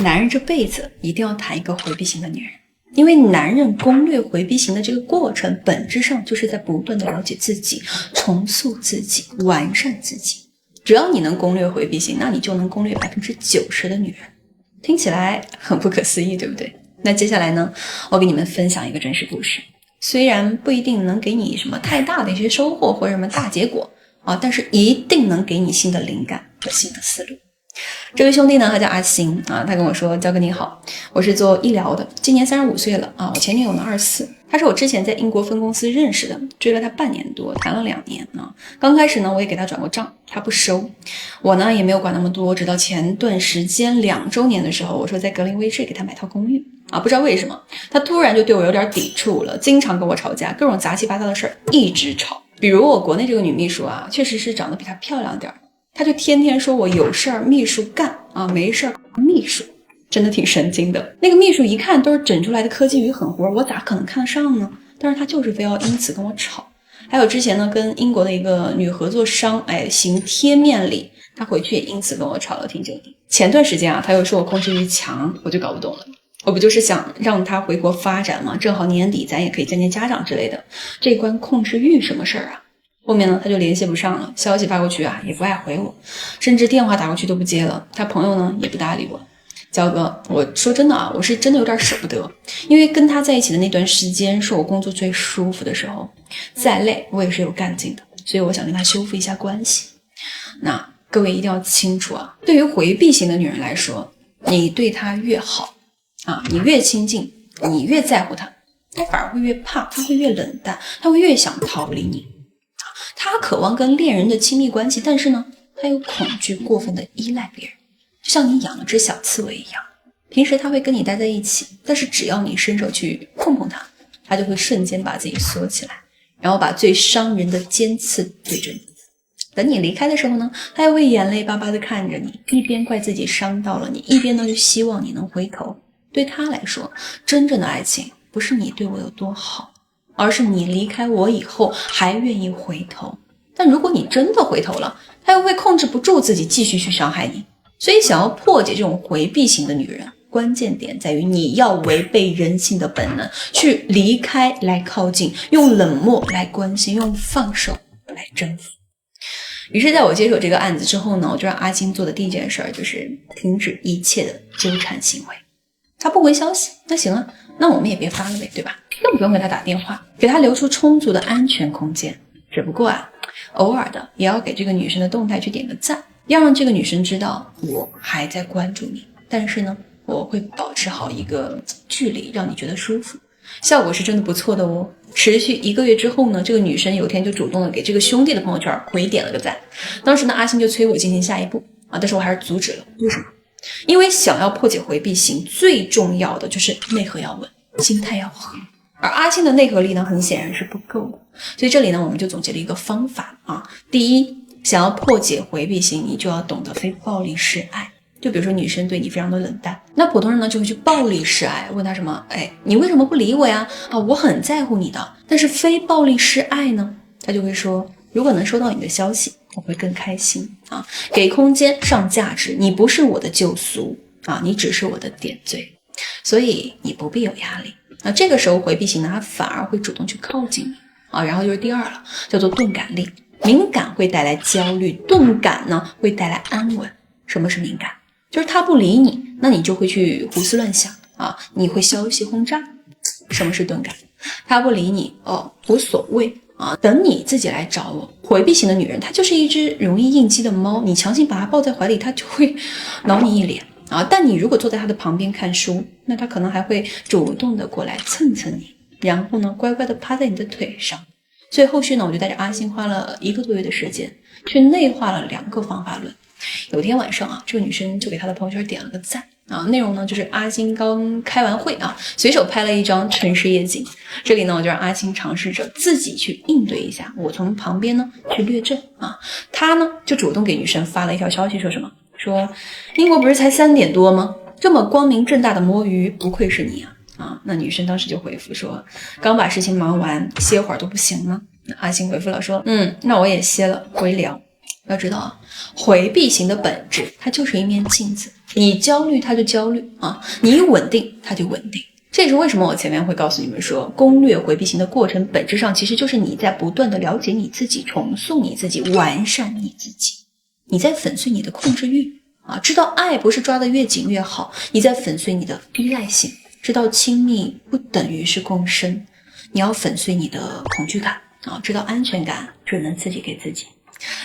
男人这辈子一定要谈一个回避型的女人，因为男人攻略回避型的这个过程，本质上就是在不断的了解自己，重塑自己，完善自己。只要你能攻略回避型，那你就能攻略90%的女人。听起来很不可思议，对不对？那接下来呢，我给你们分享一个真实故事，虽然不一定能给你什么太大的一些收获或者什么大结果啊，但是一定能给你新的灵感和新的思路。这位兄弟呢，他叫阿星啊，他跟我说：焦哥你好，我是做医疗的，今年35岁了啊，我前女友呢24，他是我之前在英国分公司认识的，追了他半年多，谈了2年啊。刚开始呢，我也给他转过账，他不收，我呢也没有管那么多，直到前段时间2周年的时候，我说在格林威治给他买套公寓啊，不知道为什么他突然就对我有点抵触了，经常跟我吵架，各种杂七八糟的事儿一直吵。比如我国内这个女秘书啊，确实是长得比她漂亮点，他就天天说我有事儿秘书干啊，没事儿秘书，真的挺神经的。那个秘书一看都是整出来的科技与狠活，我咋可能看得上呢？但是他就是非要因此跟我吵。还有之前呢，跟英国的一个女合作商行贴面礼，他回去也因此跟我吵了挺久的。前段时间啊，他又说我控制欲强，我就搞不懂了。我不就是想让他回国发展吗？正好年底咱也可以见见家长之类的，这关控制欲什么事儿啊？后面呢，他就联系不上了，消息发过去啊，也不爱回我，甚至电话打过去都不接了。他朋友呢，也不搭理我。焦哥，我说真的啊，我是真的有点舍不得，因为跟他在一起的那段时间是我工作最舒服的时候，再累我也是有干劲的，所以我想跟他修复一下关系。那各位一定要清楚啊，对于回避型的女人来说，你对她越好啊，你越亲近，你越在乎她，她反而会越怕，她会越冷淡，她会越想逃离你。他渴望跟恋人的亲密关系，但是呢，他又恐惧过分的依赖别人，就像你养了只小刺猬一样。平时他会跟你待在一起，但是只要你伸手去碰碰他，他就会瞬间把自己缩起来，然后把最伤人的尖刺对着你。等你离开的时候呢，他又会眼泪巴巴地看着你，一边怪自己伤到了你，一边呢就希望你能回头。对他来说，真正的爱情不是你对我有多好，而是你离开我以后还愿意回头。但如果你真的回头了，他又会控制不住自己继续去伤害你。所以想要破解这种回避型的女人，关键点在于你要违背人性的本能，去离开来靠近，用冷漠来关心，用放手来征服。于是在我接手这个案子之后呢，我就让阿金做的第一件事就是停止一切的纠缠行为。他不回消息，那行啊，那我们也别发了呗，对吧？更不用给他打电话，给他留出充足的安全空间。只不过啊，偶尔的也要给这个女生的动态去点个赞，要让这个女生知道我还在关注你，但是呢，我会保持好一个距离，让你觉得舒服。效果是真的不错的哦。持续1个月之后呢，这个女生有天就主动的给这个兄弟的朋友圈回点了个赞。当时呢，阿星就催我进行下一步啊，但是我还是阻止了。为什么？因为想要破解回避型，最重要的就是内核要稳，心态要和。而阿星的内核力呢，很显然是不够的。所以这里呢，我们就总结了一个方法啊。第一，想要破解回避型，你就要懂得非暴力示爱。就比如说女生对你非常的冷淡，那普通人呢就会去暴力示爱，问他什么？你为什么不理我呀？啊，我很在乎你的。但是非暴力示爱呢，他就会说，如果能收到你的消息，我会更开心啊。给空间，上价值，你不是我的救赎啊，你只是我的点缀，所以你不必有压力。那这个时候回避型呢，他反而会主动去靠近你啊。然后就是第二了，叫做钝感力。敏感会带来焦虑，钝感呢会带来安稳。什么是敏感？就是他不理你，那你就会去胡思乱想啊，你会消息轰炸。什么是钝感？他不理你无所谓啊，等你自己来找我。回避型的女人，她就是一只容易应激的猫，你强行把她抱在怀里，她就会挠你一脸啊。但你如果坐在她的旁边看书，那她可能还会主动的过来蹭蹭你，然后呢乖乖的趴在你的腿上。所以后续呢，我就带着阿星花了1个多月的时间，去内化了2个方法论。有天晚上啊，这个女生就给她的朋友圈点了个赞啊，内容呢就是阿星刚开完会啊，随手拍了一张城市夜景。这里呢，我就让阿星尝试着自己去应对一下，我从旁边呢去略阵啊。他呢就主动给女生发了一条消息，说什么？说英国不是才3点多吗？这么光明正大的摸鱼，不愧是你啊！那女生当时就回复说，刚把事情忙完，歇会儿都不行吗？那阿星回复了说，那我也歇了，回聊。要知道啊，回避型的本质它就是一面镜子，你焦虑他就焦虑啊，你稳定他就稳定。这也是为什么我前面会告诉你们说，攻略回避型的过程本质上其实就是你在不断的了解你自己，重塑你自己，完善你自己。你在粉碎你的控制欲啊，知道爱不是抓得越紧越好，你在粉碎你的依赖性，知道亲密不等于是共生，你要粉碎你的恐惧感啊，知道安全感只能自己给自己。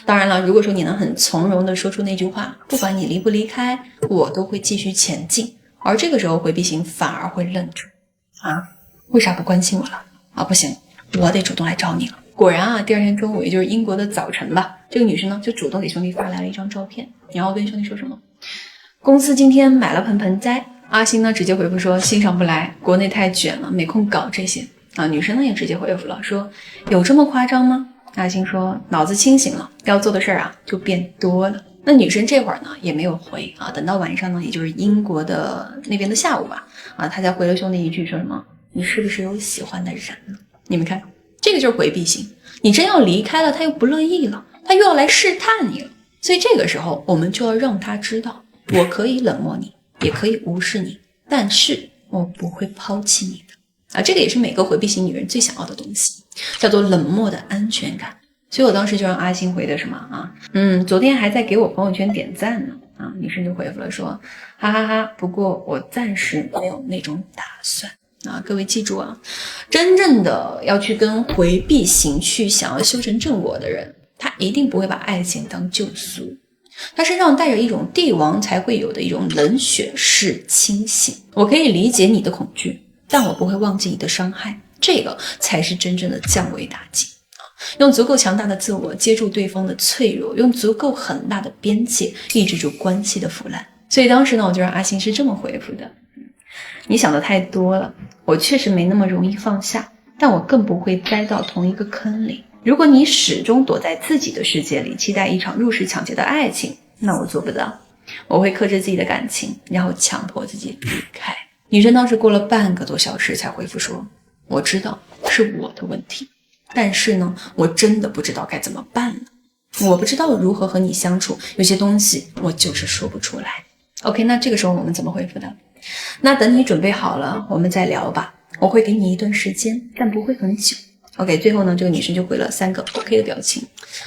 当然了，如果说你能很从容的说出那句话，不管你离不离开，我都会继续前进。而这个时候回避型反而会愣住啊，为啥不关心我了啊？不行，我得主动来找你了。果然啊，第二天中午，也就是英国的早晨吧，这个女生呢就主动给兄弟发来了一张照片，然后跟兄弟说什么？公司今天买了盆栽。阿星呢直接回复说欣赏不来，国内太卷了，没空搞这些啊。女生呢也直接回复了说有这么夸张吗？阿星说脑子清醒了，要做的事儿啊就变多了。那女生这会儿呢也没有回啊，等到晚上呢，也就是英国的那边的下午吧，啊，她才回了兄弟一句说什么你是不是有喜欢的人了？你们看，这个就是回避型，你真要离开了，他又不乐意了，他又要来试探你了，所以这个时候我们就要让他知道，我可以冷漠你，也可以无视你，但是我不会抛弃你的啊，这个也是每个回避型女人最想要的东西，叫做冷漠的安全感。所以我当时就让阿星回的什么啊？昨天还在给我朋友圈点赞呢啊！女生就回复了说，哈哈哈，不过我暂时没有那种打算啊！各位记住啊，真正的要去跟回避型去想要修成正果的人，他一定不会把爱情当救赎，他身上带着一种帝王才会有的一种冷血式清醒。我可以理解你的恐惧，但我不会忘记你的伤害，这个才是真正的降维打击。用足够强大的自我接住对方的脆弱，用足够很大的边界抑制住关系的腐烂。所以当时呢，我就让阿星是这么回复的：你想的太多了，我确实没那么容易放下，但我更不会栽到同一个坑里。如果你始终躲在自己的世界里，期待一场入室抢劫的爱情，那我做不到。我会克制自己的感情，然后强迫自己离开。女生当时过了半个多小时才回复说，我知道是我的问题，但是呢，我真的不知道该怎么办了。我不知道如何和你相处，有些东西我就是说不出来。OK， 那这个时候我们怎么回复的？那等你准备好了，我们再聊吧。我会给你一段时间，但不会很久。OK， 最后呢，这个女生就回了3个 OK 的表情。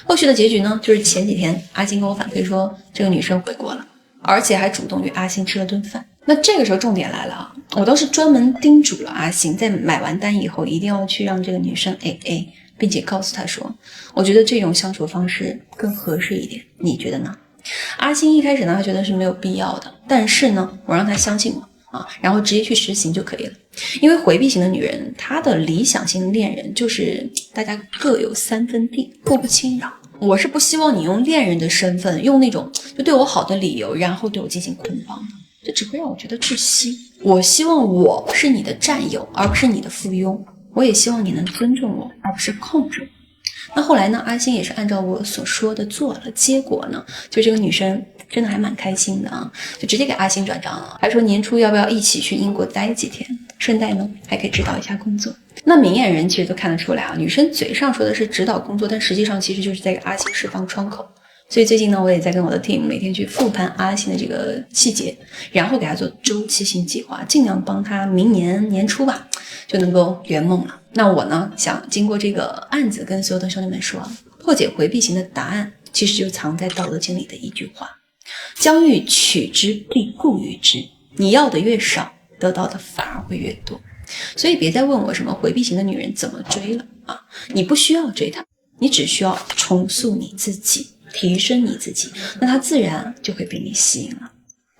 后续的结局呢，就是前几天阿星跟我反馈说，这个女生回国了，而且还主动约阿星吃了顿饭。那这个时候重点来了啊，我倒是专门叮嘱了阿星，在买完单以后一定要去让这个女生 AA， 并且告诉她说，我觉得这种相处方式更合适一点，你觉得呢？阿星一开始呢，他觉得是没有必要的，但是呢，我让他相信我啊，然后直接去实行就可以了。因为回避型的女人，她的理想型恋人就是大家各有3分地，互不侵扰。我是不希望你用恋人的身份，用那种就对我好的理由，然后对我进行捆绑的，这只会让我觉得窒息。我希望我是你的战友，而不是你的附庸。我也希望你能尊重我，而不是控制我。那后来呢，阿星也是按照我所说的做了，结果呢，就这个女生真的还蛮开心的啊，就直接给阿星转账了，还说年初要不要一起去英国待几天，顺带呢还可以指导一下工作。那明眼人其实都看得出来啊，女生嘴上说的是指导工作，但实际上其实就是在给阿星释放窗口。所以最近呢，我也在跟我的 team 每天去复盘阿星的这个细节，然后给他做周期性计划，尽量帮他明年年初吧就能够圆梦了。那我呢，想经过这个案子跟所有的兄弟们说，破解回避型的答案其实就藏在道德经里的一句话，将欲取之必固于之，你要的越少，得到的反而会越多。所以别再问我什么回避型的女人怎么追了啊，你不需要追她，你只需要重塑你自己，提升你自己，那她自然就会被你吸引了。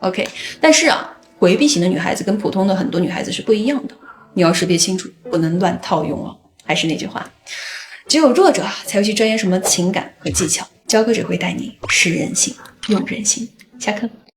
OK， 但是啊，回避型的女孩子跟普通的很多女孩子是不一样的，你要识别清楚，不能乱套用哦。还是那句话，只有弱者才会去钻研什么情感和技巧，教课只会带你识人性用人性。下课。